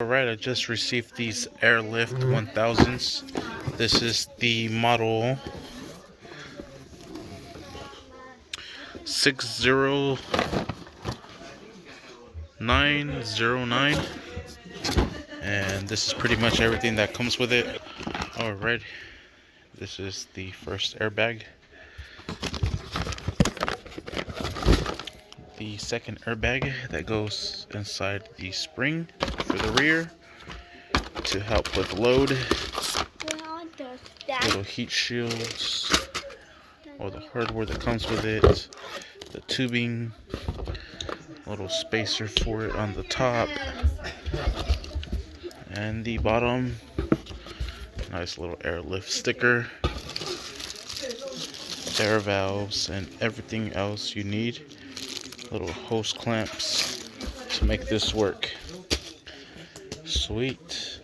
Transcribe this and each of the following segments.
Alright, I just received these Airlift 1000s. This is the model 60909, and this is pretty much everything that comes with it. Alright, this is the first airbag. The second airbag that goes inside the spring for the rear to help with load. Little heat shields, or the hardware that comes with it, the tubing, little spacer for it on the top, and the bottom, nice little Airlift sticker, air valves, and everything else you need. Little hose clamps to make this work. Sweet.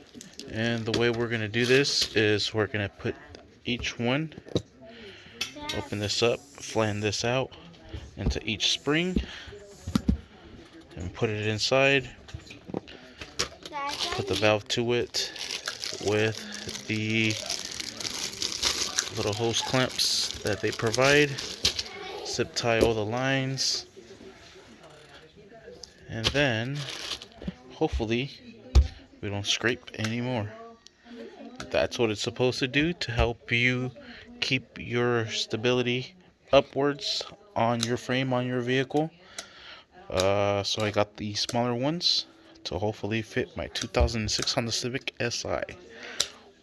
And the way we're going to do this is we're going to put each one, open this up, flan this out into each spring, and put it inside. Put the valve to it with the little hose clamps that they provide. Zip tie all the lines, and then hopefully we don't scrape anymore. That's what it's supposed to do to help you keep your stability upwards on your frame on your vehicle. So I got the smaller ones to hopefully fit my 2006 Honda Civic Si.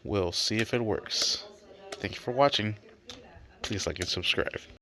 We'll see if it works. Thank you for watching. Please like and subscribe.